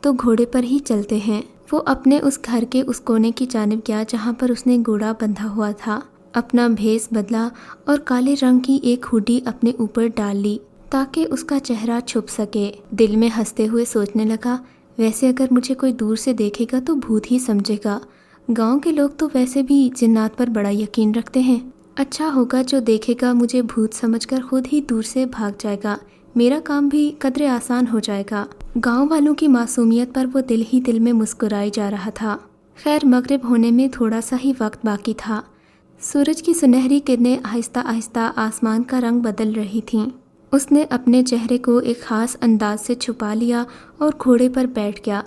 تو گھوڑے پر ہی چلتے ہیں۔ وہ اپنے اس گھر کے اس کونے کی جانب گیا جہاں پر اس نے گھوڑا بندھا ہوا تھا، اپنا بھیس بدلا اور کالے رنگ کی ایک ہوڈی اپنے اوپر ڈال لی تاکہ اس کا چہرہ چھپ سکے۔ دل میں ہنستے ہوئے سوچنے لگا، ویسے اگر مجھے کوئی دور سے دیکھے گا تو بھوت ہی سمجھے گا، گاؤں کے لوگ تو ویسے بھی جنات پر بڑا یقین رکھتے ہیں، اچھا ہوگا جو دیکھے گا مجھے بھوت سمجھ کر خود ہی دور سے بھاگ جائے گا، میرا کام بھی قدرے آسان ہو جائے گا۔ گاؤں والوں کی معصومیت پر وہ دل ہی دل میں مسکرائی جا رہا تھا۔ خیر مغرب ہونے میں تھوڑا سا ہی وقت باقی تھا۔ سورج کی سنہری کرنیں آہستہ آہستہ آسمان کا رنگ بدل رہی تھیں۔ اس نے اپنے چہرے کو ایک خاص انداز سے چھپا لیا اور گھوڑے پر بیٹھ گیا۔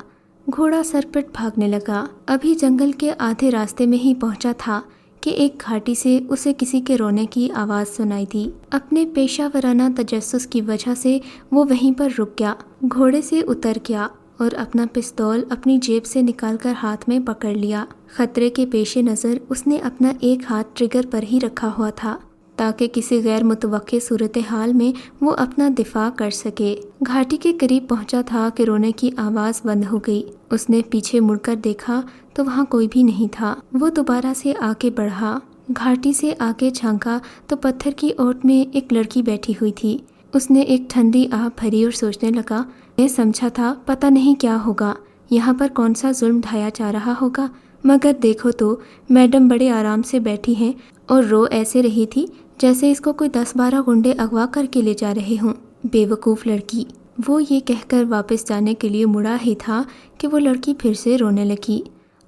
گھوڑا سرپٹ بھاگنے لگا۔ ابھی جنگل کے آدھے راستے میں ہی پہنچا تھا کہ ایک گھاٹی سے اسے کسی کے رونے کی آواز سنائی دی۔ اپنے پیشہ ورانہ تجسس کی وجہ سے وہ وہیں پر رک گیا، گھوڑے سے اتر گیا اور اپنا پستول اپنی جیب سے نکال کر ہاتھ میں پکڑ لیا۔ خطرے کے پیش نظر اس نے اپنا ایک ہاتھ ٹریگر پر ہی رکھا ہوا تھا تاکہ کسی غیر متوقع صورتحال میں وہ اپنا دفاع کر سکے۔ گھاٹی کے قریب پہنچا تھا کہ رونے کی آواز بند ہو گئی۔ اس نے پیچھے مڑ کر دیکھا تو وہاں کوئی بھی نہیں تھا۔ وہ دوبارہ سے آگے بڑھا، گھاٹی سے آگے جھانکا تو پتھر کی اوٹ میں ایک لڑکی بیٹھی ہوئی تھی۔ اس نے ایک ٹھنڈی آہ بھری اور سوچنے لگا، میں سمجھا تھا پتہ نہیں کیا ہوگا، یہاں پر کون سا ظلم ڈھایا جا رہا ہوگا، مگر دیکھو تو میڈم بڑے آرام سے بیٹھی ہیں اور رو ایسے رہی تھی جیسے اس کو کوئی 10-12 گنڈے اغوا کر کے لے جا رہے ہوں۔ بے وقوف لڑکی۔ وہ یہ کہہ کر واپس جانے کے لیے مڑا ہی تھا کہ وہ لڑکی پھر سے رونے لگی۔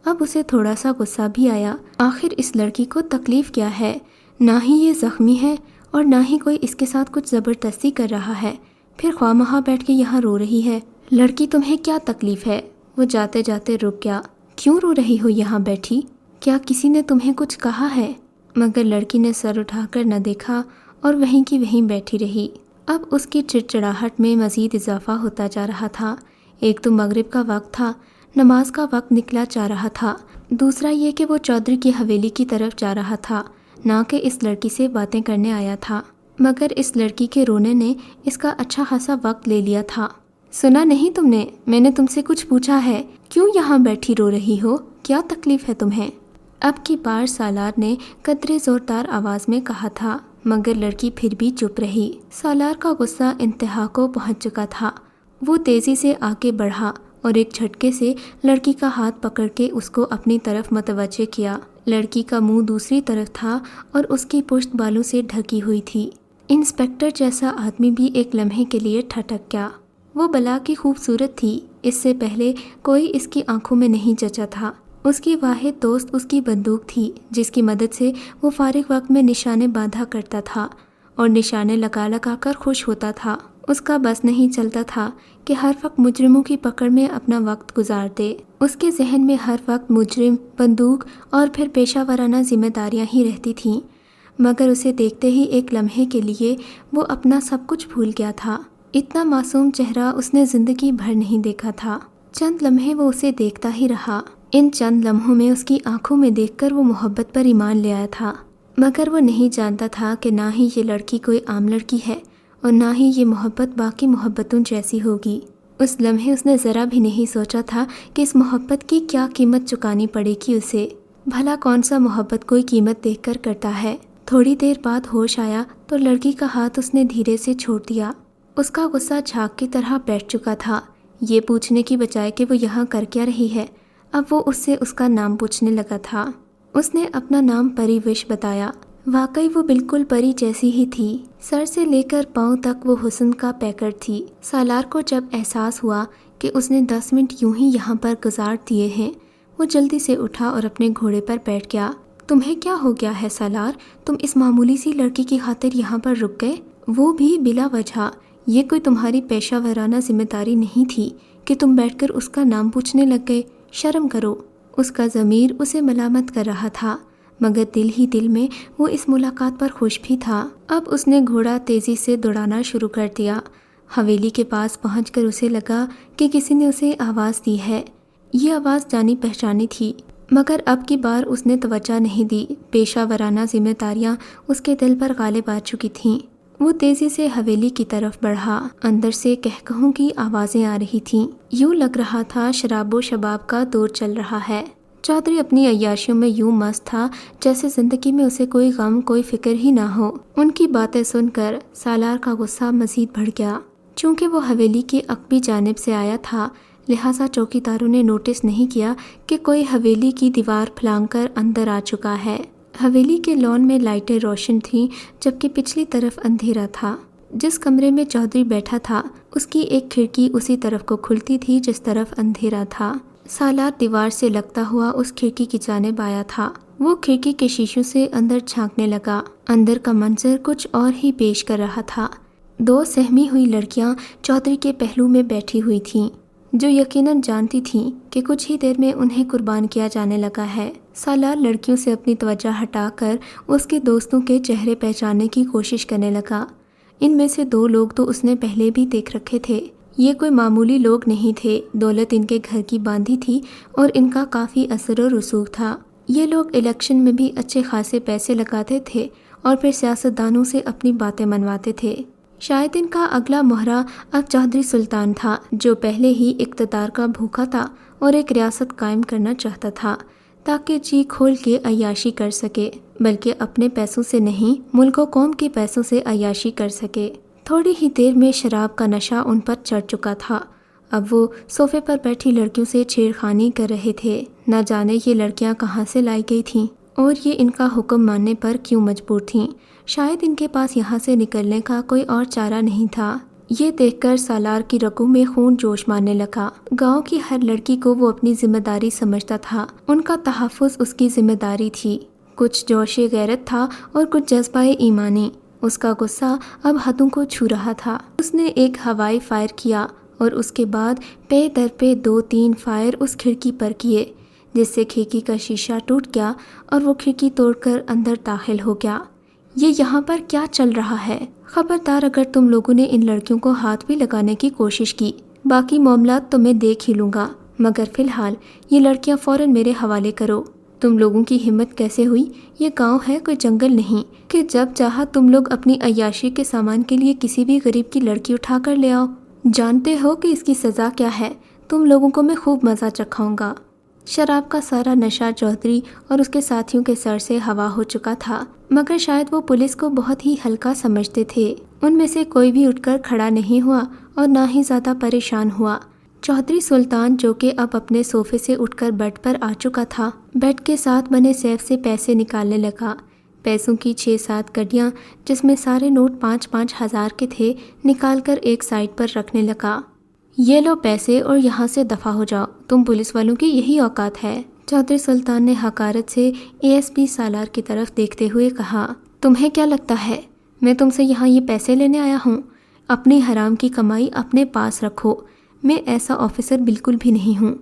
اب اسے تھوڑا سا غصہ بھی آیا، آخر اس لڑکی کو تکلیف کیا ہے؟ نہ ہی یہ زخمی ہے اور نہ ہی کوئی اس کے ساتھ کچھ زبردستی کر رہا ہے، پھر خواہ مخواہ بیٹھ کے یہاں رو رہی ہے۔ لڑکی تمہیں کیا تکلیف ہے؟ وہ جاتے جاتے رک گیا۔ کیوں رو رہی ہو یہاں بیٹھی؟ کیا کسی نے تمہیں کچھ کہا ہے؟ مگر لڑکی نے سر اٹھا کر نہ دیکھا اور وہیں کی وہیں بیٹھی رہی۔ اب اس کی چڑچڑاہٹ میں مزید اضافہ ہوتا جا رہا تھا۔ ایک تو مغرب کا وقت تھا، نماز کا وقت نکلا جا رہا تھا، دوسرا یہ کہ وہ چودھری کی حویلی کی طرف جا رہا تھا، نہ کہ اس لڑکی سے باتیں کرنے آیا تھا۔ مگر اس لڑکی کے رونے نے اس کا اچھا خاصا وقت لے لیا تھا۔ سنا نہیں تم نے؟ میں نے تم سے کچھ پوچھا ہے، کیوں یہاں بیٹھی رو رہی ہو؟ کیا تکلیف ہے تمہیں؟ اب کی بار سالار نے قدرے زوردار آواز میں کہا تھا، مگر لڑکی پھر بھی چپ رہی۔ سالار کا غصہ انتہا کو پہنچ چکا تھا۔ وہ تیزی سے آگے بڑھا اور ایک جھٹکے سے لڑکی کا ہاتھ پکڑ کے اس کو اپنی طرف متوجہ کیا۔ لڑکی کا منہ دوسری طرف تھا اور اس کی پشت بالوں سے ڈھکی ہوئی تھی۔ انسپکٹر جیسا آدمی بھی ایک لمحے کے لیے ٹھٹک گیا۔ وہ بلا کی خوبصورت تھی، اس سے پہلے کوئی اس کی آنکھوں میں نہیں جچا تھا۔ اس کی واحد دوست اس کی بندوق تھی، جس کی مدد سے وہ فارغ وقت میں نشانے باندھا کرتا تھا اور نشانے لگا لگا کر خوش ہوتا تھا۔ اس کا بس نہیں چلتا تھا کہ ہر وقت مجرموں کی پکڑ میں اپنا وقت گزار دے۔ اس کے ذہن میں ہر وقت مجرم، بندوق اور پھر پیشہ ورانہ ذمہ داریاں ہی رہتی تھیں، مگر اسے دیکھتے ہی ایک لمحے کے لیے وہ اپنا سب کچھ بھول گیا تھا۔ اتنا معصوم چہرہ اس نے زندگی بھر نہیں دیکھا تھا۔ چند لمحے وہ اسے دیکھتا ہی رہا۔ ان چند لمحوں میں اس کی آنکھوں میں دیکھ کر وہ محبت پر ایمان لے آیا تھا، مگر وہ نہیں جانتا تھا کہ نہ ہی یہ لڑکی کوئی عام لڑکی ہے اور نہ ہی یہ محبت باقی محبتوں جیسی ہوگی۔ اس لمحے اس نے ذرا بھی نہیں سوچا تھا کہ اس محبت کی کیا قیمت چکانی پڑے گی اسے۔ بھلا کون سا محبت کوئی قیمت دیکھ کر کرتا ہے؟ تھوڑی دیر بعد ہوش آیا تو لڑکی کا ہاتھ اس نے دھیرے سے چھوڑ دیا۔ اس کا غصہ جھاگ کی طرح بیٹھ چکا تھا۔ یہ پوچھنے کی بجائے کہ وہ یہاں کر کیا رہی ہے، اب وہ اس سے اس کا نام پوچھنے لگا تھا۔ اس نے اپنا نام پری وش بتایا۔ واقعی وہ بالکل پری جیسی ہی تھی، سر سے لے کر پاؤں تک وہ حسن کا پیکر تھی۔ سالار کو جب احساس ہوا کہ اس نے 10 منٹ یوں ہی یہاں پر گزار دیے ہیں، وہ جلدی سے اٹھا اور اپنے گھوڑے پر بیٹھ گیا۔ تمہیں کیا ہو گیا ہے سالار؟ تم اس معمولی سی لڑکی کی خاطر یہاں پر رک گئے، وہ بھی بلا وجہ۔ یہ کوئی تمہاری پیشہ ورانہ ذمہ داری نہیں تھی کہ تم بیٹھ کر اس کا نام پوچھنے لگ گئے؟ شرم کرو۔ اس کا ضمیر اسے ملامت کر رہا تھا، مگر دل ہی دل میں وہ اس ملاقات پر خوش بھی تھا۔ اب اس نے گھوڑا تیزی سے دوڑانا شروع کر دیا۔ حویلی کے پاس پہنچ کر اسے لگا کہ کسی نے اسے آواز دی ہے۔ یہ آواز جانی پہچانی تھی، مگر اب کی بار اس نے توجہ نہیں دی۔ پیشہ ورانہ ذمہ داریاں اس کے دل پر غالب آ چکی تھیں۔ وہ تیزی سے حویلی کی طرف بڑھا۔ اندر سے کہکہوں کی آوازیں آ رہی تھیں۔ یوں لگ رہا تھا شراب و شباب کا دور چل رہا ہے۔ چودھری اپنی عیاشیوں میں یوں مست تھا جیسے زندگی میں اسے کوئی غم، کوئی فکر ہی نہ ہو۔ ان کی باتیں سن کر سالار کا غصہ مزید بڑھ گیا۔ چونکہ وہ حویلی کی عقبی جانب سے آیا تھا، لہٰذا چوکیداروں نے نوٹس نہیں کیا کہ کوئی حویلی کی دیوار پھلانگ کر اندر آ چکا ہے۔ حویلی کے لان میں لائٹیں روشن تھیں جبکہ پچھلی طرف اندھیرا تھا۔ جس کمرے میں چودھری بیٹھا تھا اس کی ایک کھڑکی اسی طرف کو کھلتی تھی جس طرف اندھیرا تھا۔ سالار دیوار سے لگتا ہوا اس کھڑکی کی جانب آیا تھا۔ وہ کھڑکی کے شیشوں سے اندر جھانکنے لگا۔ اندر کا منظر کچھ اور ہی پیش کر رہا تھا۔ دو سہمی ہوئی لڑکیاں چودھری کے پہلو میں بیٹھی ہوئی تھیں، جو یقیناً جانتی تھیں کہ کچھ ہی دیر میں انہیں قربان کیا جانے لگا ہے۔ سالار لڑکیوں سے اپنی توجہ ہٹا کر اس کے دوستوں کے چہرے پہچاننے کی کوشش کرنے لگا۔ ان میں سے دو لوگ تو اس نے پہلے بھی دیکھ رکھے تھے۔ یہ کوئی معمولی لوگ نہیں تھے، دولت ان کے گھر کی باندھی تھی اور ان کا کافی اثر و رسوخ تھا۔ یہ لوگ الیکشن میں بھی اچھے خاصے پیسے لگاتے تھے اور پھر سیاستدانوں سے اپنی باتیں منواتے تھے۔ شاید ان کا اگلا مہرہ اب چودھری سلطان تھا، جو پہلے ہی اقتدار کا بھوکا تھا اور ایک ریاست قائم کرنا چاہتا تھا تاکہ جی کھول کے عیاشی کر سکے، بلکہ اپنے پیسوں سے نہیں، ملک و قوم کے پیسوں سے عیاشی کر سکے۔ تھوڑی ہی دیر میں شراب کا نشہ ان پر چڑھ چکا تھا۔ اب وہ صوفے پر بیٹھی لڑکیوں سے چھیڑخانی کر رہے تھے۔ نہ جانے یہ لڑکیاں کہاں سے لائی گئی تھیں اور یہ ان کا حکم ماننے پر کیوں مجبور تھیں۔ شاید ان کے پاس یہاں سے نکلنے کا کوئی اور چارہ نہیں تھا۔ یہ دیکھ کر سالار کی رگوں میں خون جوش مارنے لگا۔ گاؤں کی ہر لڑکی کو وہ اپنی ذمہ داری سمجھتا تھا۔ ان کا تحفظ اس کی ذمہ داری تھی۔ کچھ جوش غیرت تھا اور کچھ جذبہ ایمانی۔ اس کا غصہ اب حدوں کو چھو رہا تھا۔ اس نے ایک ہوائی فائر کیا اور اس کے بعد پے در پے 2-3 فائر اس کھڑکی پر کیے، جس سے کھڑکی کا شیشہ ٹوٹ گیا اور وہ کھڑکی توڑ کر اندر داخل ہو گیا۔ یہ یہاں پر کیا چل رہا ہے؟ خبردار اگر تم لوگوں نے ان لڑکیوں کو ہاتھ بھی لگانے کی کوشش کی، باقی معاملات تو میں دیکھ ہی لوں گا، مگر فی الحال یہ لڑکیاں فوراً میرے حوالے کرو۔ تم لوگوں کی ہمت کیسے ہوئی؟ یہ گاؤں ہے، کوئی جنگل نہیں کہ جب چاہا تم لوگ اپنی عیاشی کے سامان کے لیے کسی بھی غریب کی لڑکی اٹھا کر لے آؤ۔ جانتے ہو کہ اس کی سزا کیا ہے؟ تم لوگوں کو میں خوب مزہ چکھاؤں گا۔ شراب کا سارا نشہ چودھری اور اس کے ساتھیوں کے سر سے ہوا ہو چکا تھا، مگر شاید وہ پولیس کو بہت ہی ہلکا سمجھتے تھے۔ ان میں سے کوئی بھی اٹھ کر کھڑا نہیں ہوا اور نہ ہی زیادہ پریشان ہوا۔ چودھری سلطان، جو کہ اب اپنے صوفے سے اٹھ کر بیڈ پر آ چکا تھا، بیڈ کے ساتھ بنے سیف سے پیسے نکالنے لگا۔ پیسوں کی 6-7 کڑیاں، جس میں سارے نوٹ 5-5 ہزار کے تھے، نکال کر ایک سائڈ پر رکھنے لگا۔ یہ لو پیسے اور یہاں سے دفع ہو جاؤ، تم پولیس والوں کی یہی اوقات ہے۔ چودھری سلطان نے حقارت سے ASP سالار کی طرف دیکھتے ہوئے کہا، تمہیں کیا لگتا ہے میں تم سے یہاں یہ پیسے لینے آیا ہوں؟ اپنی حرام کی کمائی اپنے پاس رکھو۔ میں ایسا آفیسر بالکل بھی نہیں ہوں۔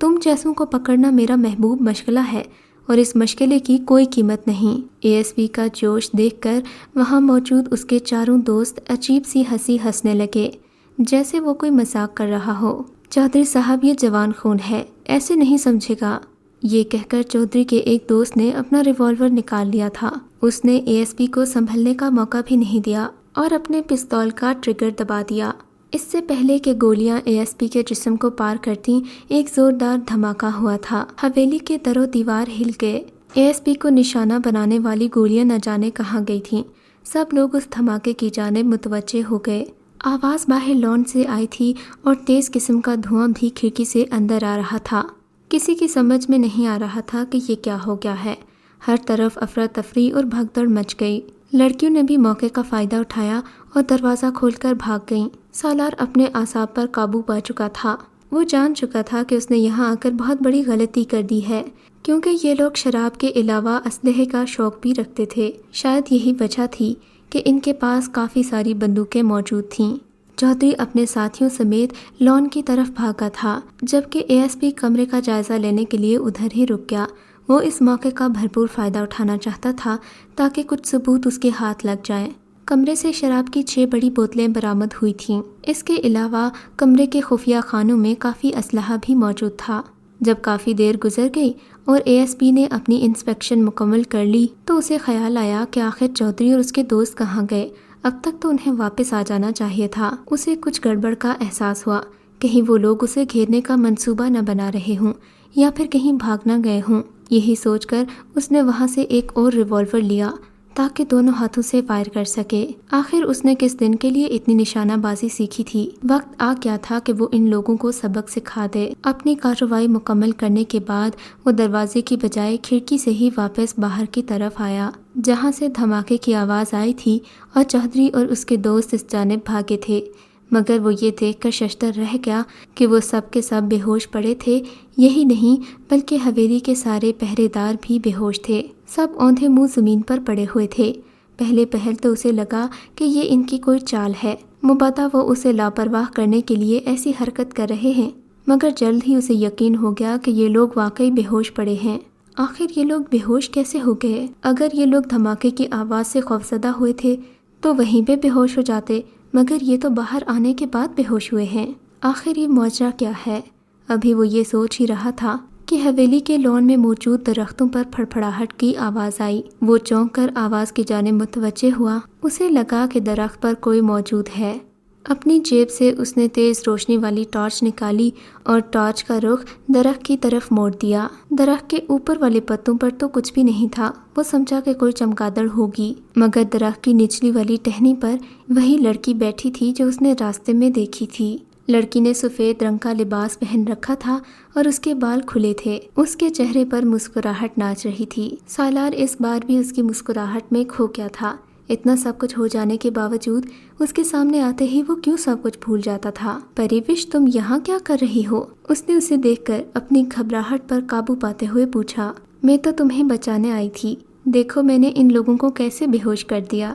تم جیسوں کو پکڑنا میرا محبوب مشغلہ ہے اور اس مشغلے کی کوئی قیمت نہیں۔ ASP کا جوش دیکھ کر وہاں موجود اس کے چاروں دوست عجیب سی ہنسی ہنسنے لگے، جیسے وہ کوئی مذاق کر رہا ہو۔ چودھری صاحب، یہ جوان خون ہے، ایسے نہیں سمجھے گا۔ یہ کہہ کر چودھری کے ایک دوست نے اپنا ریوالور نکال لیا تھا۔ اس نے ASP کو سنبھلنے کا موقع بھی نہیں دیا اور اپنے پستول کا ٹریگر دبا دیا۔ اس سے پہلے کہ گولیاں ASP کے جسم کو پار کرتیں، ایک زوردار دھماکہ ہوا تھا۔ حویلی کے در و دیوار ہل گئے۔ ASP کو نشانہ بنانے والی گولیاں نہ جانے کہاں گئی تھیں۔ سب لوگ اس دھماکے کی جانب متوجہ ہو گئے۔ آواز باہر لان سے آئی تھی اور تیز قسم کا دھواں بھی کھڑکی سے اندر آ رہا تھا۔ کسی کی سمجھ میں نہیں آ رہا تھا کہ یہ کیا ہو گیا ہے۔ ہر طرف افراتفری اور بھگدڑ مچ گئی۔ لڑکیوں نے بھی موقع کا فائدہ اٹھایا اور دروازہ کھول کر بھاگ گئیں۔ سالار اپنے اعصاب پر قابو پا چکا تھا۔ وہ جان چکا تھا کہ اس نے یہاں آ کر بہت بڑی غلطی کر دی ہے، کیونکہ یہ لوگ شراب کے علاوہ اسلحے کا شوق بھی رکھتے تھے۔ شاید یہی وجہ تھی کہ ان کے پاس کافی ساری بندوقیں موجود تھیں۔ چودھری اپنے ساتھیوں سمیت لان کی طرف بھاگا تھا، جبکہ ASP کمرے کا جائزہ لینے کے لیے ادھر ہی رک گیا۔ وہ اس موقع کا بھرپور فائدہ اٹھانا چاہتا تھا تاکہ کچھ ثبوت اس کے ہاتھ لگ جائیں۔ کمرے سے شراب کی 6 بڑی بوتلیں برآمد ہوئی تھیں۔ اس کے علاوہ کمرے کے خفیہ خانوں میں کافی اسلحہ بھی موجود تھا۔ جب کافی دیر گزر گئی اور ASP نے اپنی انسپیکشن مکمل کر لی تو اسے خیال آیا کہ آخر چودھری اور اس کے دوست کہاں گئے۔ اب تک تو انہیں واپس آ جانا چاہیے تھا۔ اسے کچھ گڑبڑ کا احساس ہوا، کہیں وہ لوگ اسے گھیرنے کا منصوبہ نہ بنا رہے ہوں یا پھر کہیں بھاگ نہ گئے ہوں۔ یہی سوچ کر اس نے وہاں سے ایک اور ریوالور لیا تاکہ دونوں ہاتھوں سے فائر کر سکے۔ آخر اس نے کس دن کے لیے اتنی نشانہ بازی سیکھی تھی؟ وقت آ گیا تھا کہ وہ ان لوگوں کو سبق سکھا دے۔ اپنی کارروائی مکمل کرنے کے بعد وہ دروازے کی بجائے کھڑکی سے ہی واپس باہر کی طرف آیا، جہاں سے دھماکے کی آواز آئی تھی اور چودھری اور اس کے دوست اس جانب بھاگے تھے۔ مگر وہ یہ دیکھ کر ششدر رہ گیا کہ وہ سب کے سب بے ہوش پڑے تھے۔ یہی نہیں بلکہ حویلی کے سارے پہرے دار بھی بے ہوش تھے، سب اوندھے منہ زمین پر پڑے ہوئے تھے۔ پہلے پہل تو اسے لگا کہ یہ ان کی کوئی چال ہے، مبادا وہ اسے لاپرواہ کرنے کے لیے ایسی حرکت کر رہے ہیں، مگر جلد ہی اسے یقین ہو گیا کہ یہ لوگ واقعی بے ہوش پڑے ہیں۔ آخر یہ لوگ بے ہوش کیسے ہو گئے؟ اگر یہ لوگ دھماکے کی آواز سے خوفزدہ ہوئے تھے تو وہیں پہ بے ہوش ہو جاتے، مگر یہ تو باہر آنے کے بعد بے ہوش ہوئے ہیں۔ آخر یہ ماجرا کیا ہے؟ ابھی وہ یہ سوچ ہی رہا تھا کہ حویلی کے لان میں موجود درختوں پر پھڑپھڑاہٹ کی آواز آئی۔ وہ چونک کر آواز کی جانب متوجہ ہوا۔ اسے لگا کہ درخت پر کوئی موجود ہے۔ اپنی جیب سے اس نے تیز روشنی والی ٹارچ نکالی اور ٹارچ کا رخ درخت کی طرف موڑ دیا۔ درخت کے اوپر والے پتوں پر تو کچھ بھی نہیں تھا۔ وہ سمجھا کہ کوئی چمگادڑ ہوگی، مگر درخت کی نچلی والی ٹہنی پر وہی لڑکی بیٹھی تھی جو اس نے راستے میں دیکھی تھی۔ لڑکی نے سفید رنگ کا لباس پہن رکھا تھا اور اس کے بال کھلے تھے۔ اس کے چہرے پر مسکراہٹ ناچ رہی تھی۔ سالار اس بار بھی اس کی مسکراہٹ میں کھو گیا تھا۔ اتنا سب کچھ ہو جانے کے باوجود اس کے سامنے آتے ہی وہ کیوں سب کچھ بھول جاتا تھا؟ پریوش، تم یہاں کیا کر رہی ہو؟ اس نے اسے دیکھ کر اپنی گھبراہٹ پر قابو پاتے ہوئے پوچھا۔ میں تو تمہیں بچانے آئی تھی۔ دیکھو میں نے ان لوگوں کو کیسے بے ہوش کر دیا۔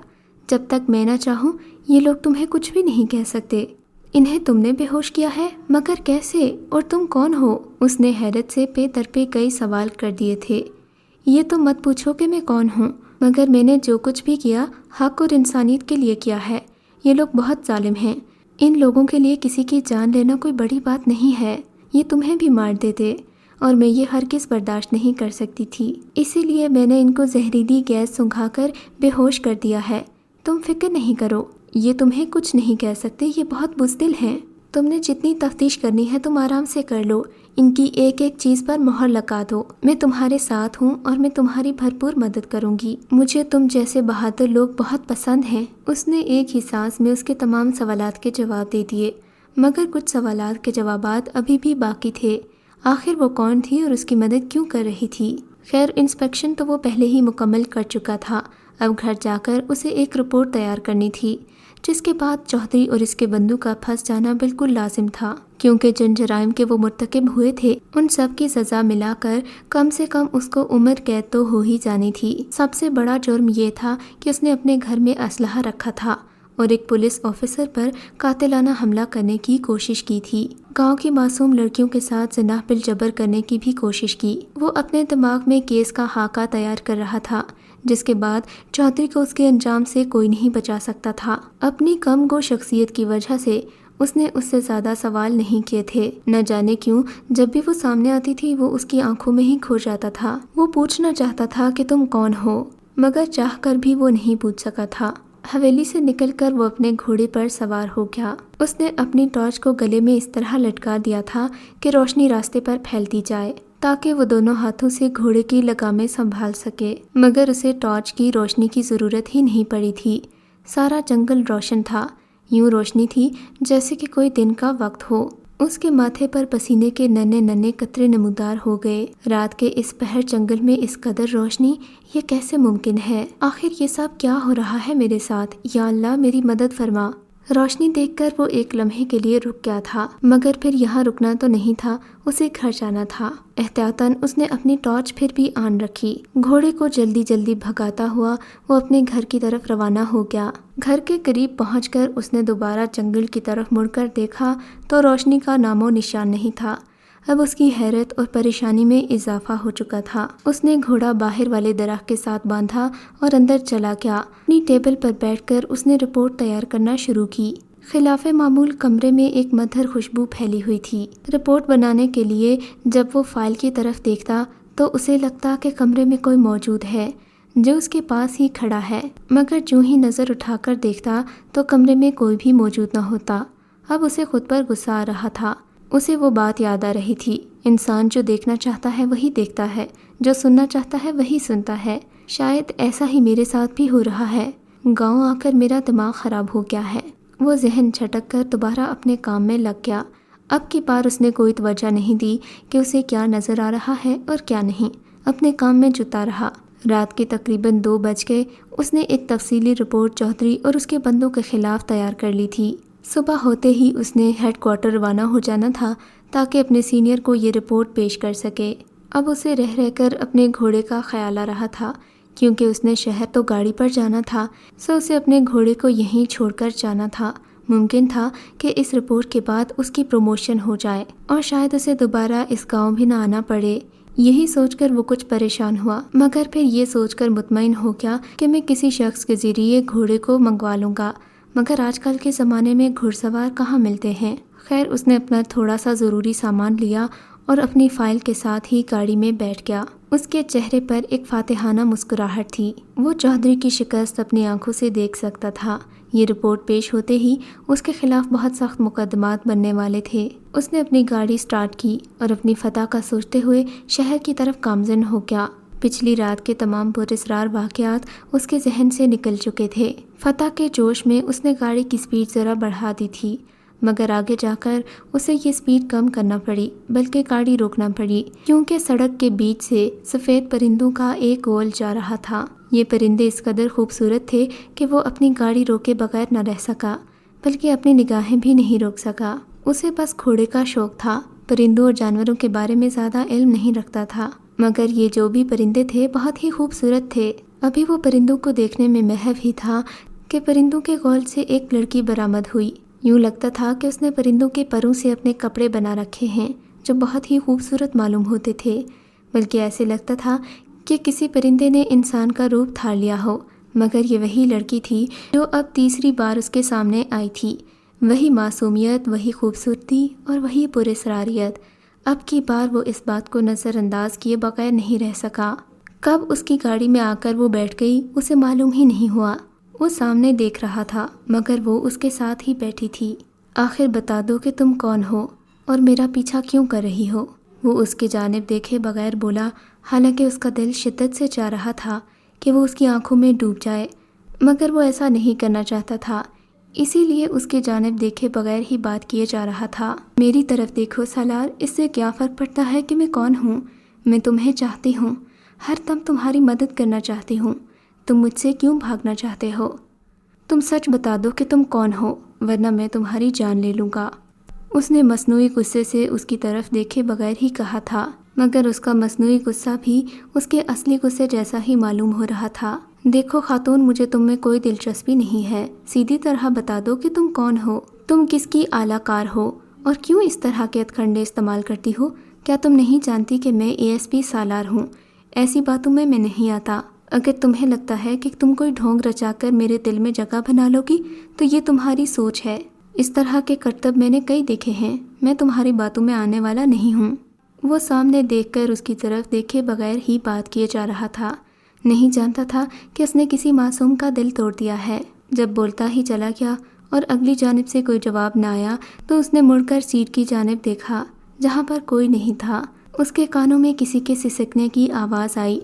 جب تک میں نہ چاہوں یہ لوگ تمہیں کچھ بھی نہیں کہہ سکتے۔ انہیں تم نے بے ہوش کیا ہے، مگر کیسے؟ اور تم کون ہو؟ اس نے حیرت سے پے در پے کئی سوال کر دیے تھے۔ یہ تو مت پوچھو کہ میں کون ہوں، مگر میں نے جو کچھ بھی کیا حق اور انسانیت کے لیے کیا ہے۔ یہ لوگ بہت ظالم ہیں۔ ان لوگوں کے لیے کسی کی جان لینا کوئی بڑی بات نہیں ہے۔ یہ تمہیں بھی مار دیتے اور میں یہ ہرگز برداشت نہیں کر سکتی تھی، اسی لیے میں نے ان کو زہریلی گیس سنگھا کر بے ہوش کر دیا ہے۔ تم فکر نہیں کرو، یہ تمہیں کچھ نہیں کہہ سکتے۔ یہ بہت بزدل ہیں۔ تم نے جتنی تفتیش کرنی ہے تم آرام سے کر لو، ان کی ایک ایک چیز پر مہر لگا دو۔ میں تمہارے ساتھ ہوں اور میں تمہاری بھرپور مدد کروں گی۔ مجھے تم جیسے بہادر لوگ بہت پسند ہیں۔ اس نے ایک ہی سانس میں اس کے تمام سوالات کے جواب دے دیے، مگر کچھ سوالات کے جوابات ابھی بھی باقی تھے۔ آخر وہ کون تھی اور اس کی مدد کیوں کر رہی تھی؟ خیر، انسپیکشن تو وہ پہلے ہی مکمل کر چکا تھا۔ اب گھر جا کر اسے ایک رپورٹ تیار کرنی تھی، جس کے بعد چودھری اور اس کے بندو کا پھنس جانا بالکل لازم تھا، کیونکہ جن جرائم کے وہ مرتکب ہوئے تھے ان سب کی سزا ملا کر کم سے کم اس کو عمر قید تو ہو ہی جانی تھی۔ سب سے بڑا جرم یہ تھا کہ اس نے اپنے گھر میں اسلحہ رکھا تھا اور ایک پولیس آفیسر پر قاتلانہ حملہ کرنے کی کوشش کی تھی۔ گاؤں کی معصوم لڑکیوں کے ساتھ زنا بالجبر کرنے کی بھی کوشش کی۔ وہ اپنے دماغ میں کیس کا خاکہ تیار کر رہا تھا، جس کے بعد چودھری کو اس کے انجام سے کوئی نہیں بچا سکتا تھا۔ اپنی کم گو شخصیت کی وجہ سے اس نے اس سے زیادہ سوال نہیں کیے تھے۔ نہ جانے کیوں جب بھی وہ سامنے آتی تھی وہ اس کی آنکھوں میں ہی کھو جاتا تھا۔ وہ پوچھنا چاہتا تھا کہ تم کون ہو، مگر چاہ کر بھی وہ نہیں پوچھ سکا تھا۔ حویلی سے نکل کر وہ اپنے گھوڑے پر سوار ہو گیا۔ اس نے اپنی ٹارچ کو گلے میں اس طرح لٹکا دیا تھا کہ روشنی راستے پر پھیلتی جائے، تاکہ وہ دونوں ہاتھوں سے گھوڑے کی لگامیں سنبھال سکے۔ مگر اسے ٹارچ کی روشنی کی ضرورت ہی نہیں پڑی تھی۔ سارا جنگل روشن تھا، یوں روشنی تھی جیسے کہ کوئی دن کا وقت ہو۔ اس کے ماتھے پر پسینے کے ننھے ننھے قطرے نمودار ہو گئے۔ رات کے اس پہر جنگل میں اس قدر روشنی، یہ کیسے ممکن ہے؟ آخر یہ سب کیا ہو رہا ہے میرے ساتھ؟ یا اللہ میری مدد فرما۔ روشنی دیکھ کر وہ ایک لمحے کے لیے رک گیا تھا، مگر پھر یہاں رکنا تو نہیں تھا، اسے گھر جانا تھا۔ احتیاطاً اس نے اپنی ٹارچ پھر بھی آن رکھی۔ گھوڑے کو جلدی جلدی بھگاتا ہوا وہ اپنے گھر کی طرف روانہ ہو گیا۔ گھر کے قریب پہنچ کر اس نے دوبارہ جنگل کی طرف مڑ کر دیکھا تو روشنی کا نام و نشان نہیں تھا۔ اب اس کی حیرت اور پریشانی میں اضافہ ہو چکا تھا۔ اس نے گھوڑا باہر والے درخت کے ساتھ باندھا اور اندر چلا گیا۔ اپنی ٹیبل پر بیٹھ کر اس نے رپورٹ تیار کرنا شروع کی۔ خلاف معمول کمرے میں ایک مدھر خوشبو پھیلی ہوئی تھی۔ رپورٹ بنانے کے لیے جب وہ فائل کی طرف دیکھتا تو اسے لگتا کہ کمرے میں کوئی موجود ہے، جو اس کے پاس ہی کھڑا ہے، مگر جو ہی نظر اٹھا کر دیکھتا تو کمرے میں کوئی بھی موجود نہ ہوتا۔ اب اسے خود پر غصہ آ رہا تھا۔ اسے وہ بات یاد آ رہی تھی، انسان جو دیکھنا چاہتا ہے وہی دیکھتا ہے، جو سننا چاہتا ہے وہی سنتا ہے۔ شاید ایسا ہی میرے ساتھ بھی ہو رہا ہے۔ گاؤں آ کر میرا دماغ خراب ہو گیا ہے۔ وہ ذہن جھٹک کر دوبارہ اپنے کام میں لگ گیا۔ اب کی بار اس نے کوئی توجہ نہیں دی کہ اسے کیا نظر آ رہا ہے اور کیا نہیں، اپنے کام میں جتا رہا۔ رات کے تقریباً 2 بج گئے۔ اس نے ایک تفصیلی رپورٹ چودھری اور اس کے بندوں کے خلاف تیار کر لی تھی۔ صبح ہوتے ہی اس نے ہیڈ کوارٹر روانہ ہو جانا تھا تاکہ اپنے سینئر کو یہ رپورٹ پیش کر سکے۔ اب اسے رہ کر اپنے گھوڑے کا خیال آ رہا تھا، کیونکہ اس نے شہر تو گاڑی پر جانا تھا، سو اسے اپنے گھوڑے کو یہیں چھوڑ کر جانا تھا۔ ممکن تھا کہ اس رپورٹ کے بعد اس کی پروموشن ہو جائے اور شاید اسے دوبارہ اس گاؤں بھی نہ آنا پڑے۔ یہی سوچ کر وہ کچھ پریشان ہوا، مگر پھر یہ سوچ کر مطمئن ہو گیا کہ میں کسی شخص کے ذریعے گھوڑے کو منگوا لوں گا، مگر آج کل کے زمانے میں گھڑ سوار کہاں ملتے ہیں۔ خیر، اس نے اپنا تھوڑا سا ضروری سامان لیا اور اپنی فائل کے ساتھ ہی گاڑی میں بیٹھ گیا۔ اس کے چہرے پر ایک فاتحانہ مسکراہٹ تھی۔ وہ چودھری کی شکست اپنی آنکھوں سے دیکھ سکتا تھا۔ یہ رپورٹ پیش ہوتے ہی اس کے خلاف بہت سخت مقدمات بننے والے تھے۔ اس نے اپنی گاڑی سٹارٹ کی اور اپنی فتح کا سوچتے ہوئے شہر کی طرف گامزن ہو گیا۔ پچھلی رات کے تمام پراسرار واقعات اس کے ذہن سے نکل چکے تھے۔ فتح کے جوش میں اس نے گاڑی کی سپیڈ ذرا بڑھا دی تھی، مگر آگے جا کر اسے یہ سپیڈ کم کرنا پڑی، بلکہ گاڑی روکنا پڑی، کیونکہ سڑک کے بیچ سے سفید پرندوں کا ایک گول جا رہا تھا۔ یہ پرندے اس قدر خوبصورت تھے کہ وہ اپنی گاڑی روکے بغیر نہ رہ سکا، بلکہ اپنی نگاہیں بھی نہیں روک سکا۔ اسے بس گھوڑے کا شوق تھا، پرندوں اور جانوروں کے بارے میں زیادہ علم نہیں رکھتا تھا، مگر یہ جو بھی پرندے تھے بہت ہی خوبصورت تھے۔ ابھی وہ پرندوں کو دیکھنے میں محو ہی تھا کہ پرندوں کے گول سے ایک لڑکی برآمد ہوئی۔ یوں لگتا تھا کہ اس نے پرندوں کے پروں سے اپنے کپڑے بنا رکھے ہیں جو بہت ہی خوبصورت معلوم ہوتے تھے، بلکہ ایسے لگتا تھا کہ کسی پرندے نے انسان کا روپ دھار لیا ہو، مگر یہ وہی لڑکی تھی جو اب تیسری بار اس کے سامنے آئی تھی۔ وہی معصومیت، وہی خوبصورتی اور وہی پراسراریت۔ اب کی بار وہ اس بات کو نظر انداز کیے بغیر نہیں رہ سکا۔ کب اس کی گاڑی میں آ کر وہ بیٹھ گئی اسے معلوم ہی نہیں ہوا۔ وہ سامنے دیکھ رہا تھا، مگر وہ اس کے ساتھ ہی بیٹھی تھی۔ آخر بتا دو کہ تم کون ہو اور میرا پیچھا کیوں کر رہی ہو؟ وہ اس کی جانب دیکھے بغیر بولا، حالانکہ اس کا دل شدت سے چاہ رہا تھا کہ وہ اس کی آنکھوں میں ڈوب جائے، مگر وہ ایسا نہیں کرنا چاہتا تھا، اسی لیے اس کی جانب دیکھے بغیر ہی بات کیے جا رہا تھا۔ میری طرف دیکھو سالار، اس سے کیا فرق پڑتا ہے کہ میں کون ہوں؟ میں تمہیں چاہتی ہوں، ہر دم تمہاری مدد کرنا چاہتی ہوں۔ تم مجھ سے کیوں بھاگنا چاہتے ہو؟ تم سچ بتا دو کہ تم کون ہو، ورنہ میں تمہاری جان لے لوں گا۔ اس نے مصنوعی غصے سے اس کی طرف دیکھے بغیر ہی کہا تھا، مگر اس کا مصنوعی غصہ بھی اس کے اصلی غصے جیسا ہی معلوم ہو رہا تھا۔ دیکھو خاتون، مجھے تم میں کوئی دلچسپی نہیں ہے، سیدھی طرح بتا دو کہ تم کون ہو، تم کس کی اعلی کار ہو اور کیوں اس طرح کے ہتھکنڈے استعمال کرتی ہو؟ کیا تم نہیں جانتی کہ میں ASP سالار ہوں؟ ایسی باتوں میں نہیں آتا۔ اگر تمہیں لگتا ہے کہ تم کوئی ڈھونگ رچا کر میرے دل میں جگہ بنا لو گی تو یہ تمہاری سوچ ہے۔ اس طرح کے کرتب میں نے کئی دیکھے ہیں، میں تمہاری باتوں میں آنے والا نہیں ہوں۔ وہ سامنے دیکھ کر اس کی طرف دیکھے بغیر ہی بات کیے جا رہا تھا، نہیں جانتا تھا کہ اس نے کسی معصوم کا دل توڑ دیا ہے۔ جب بولتا ہی چلا گیا اور اگلی جانب سے کوئی جواب نہ آیا تو اس نے مڑ کر سیٹ کی جانب دیکھا، جہاں پر کوئی نہیں تھا۔ اس کے کانوں میں کسی کے سسکنے کی آواز آئی،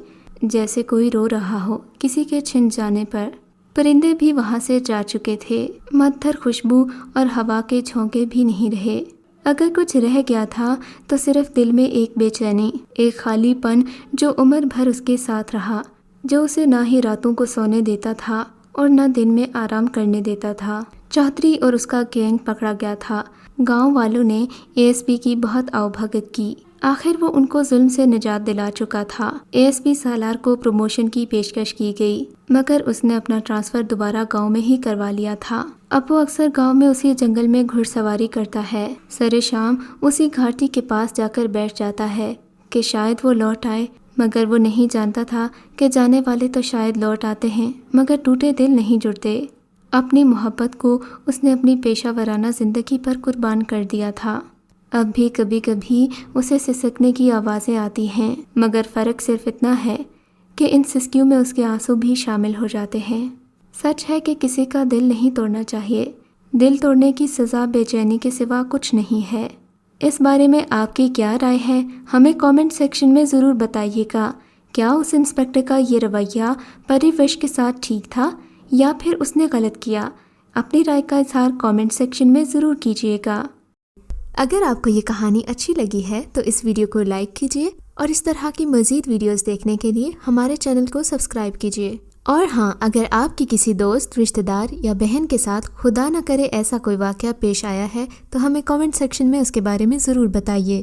جیسے کوئی رو رہا ہو کسی کے چھن جانے پر۔ پرندے بھی وہاں سے جا چکے تھے، معطر خوشبو اور ہوا کے جھونکے بھی نہیں رہے۔ اگر کچھ رہ گیا تھا تو صرف دل میں ایک بے چینی، ایک خالی پن جو عمر بھر اس کے ساتھ رہا، جو اسے نہ ہی راتوں کو سونے دیتا تھا اور نہ دن میں آرام کرنے دیتا تھا۔ چودھری اور اس کا گینگ پکڑا گیا تھا۔ گاؤں والوں نے ASP کی بہت آؤ بھگت کی، آخر وہ ان کو ظلم سے نجات دلا چکا تھا۔ ASP سالار کو پروموشن کی پیشکش کی گئی، مگر اس نے اپنا ٹرانسفر دوبارہ گاؤں میں ہی کروا لیا تھا۔ اب وہ اکثر گاؤں میں اسی جنگل میں گھڑ سواری کرتا ہے، سر شام اسی گھاٹی کے پاس جا کر بیٹھ جاتا ہے کہ شاید وہ لوٹ آئے، مگر وہ نہیں جانتا تھا کہ جانے والے تو شاید لوٹ آتے ہیں مگر ٹوٹے دل نہیں جڑتے۔ اپنی محبت کو اس نے اپنی پیشہ ورانہ زندگی پر قربان کر دیا تھا۔ اب بھی کبھی کبھی اسے سسکنے کی آوازیں آتی ہیں، مگر فرق صرف اتنا ہے کہ کہ ان سسکیوں میں اس کے آنسو بھی شامل ہو جاتے ہیں۔ سچ ہے کہ کسی کا دل نہیں توڑنا چاہیے، دل توڑنے کی سزا بے چینی کے سوا کچھ نہیں ہے۔ اس بارے میں آپ کی کیا رائے ہے؟ ہمیں کامنٹ سیکشن میں ضرور بتائیے گا۔ کیا اس انسپکٹر کا یہ رویہ پری وش کے ساتھ ٹھیک تھا یا پھر اس نے غلط کیا؟ اپنی رائے کا اظہار کامنٹ سیکشن میں ضرور کیجیے گا۔ اگر آپ کو یہ کہانی اچھی لگی ہے تو اس ویڈیو کو لائک کیجیے اور اس طرح کی مزید ویڈیوز دیکھنے کے لیے ہمارے چینل کو سبسکرائب کیجیے۔ اور ہاں، اگر آپ کی کسی دوست، رشتہ دار یا بہن کے ساتھ خدا نہ کرے ایسا کوئی واقعہ پیش آیا ہے تو ہمیں کامنٹ سیکشن میں اس کے بارے میں ضرور بتائیے۔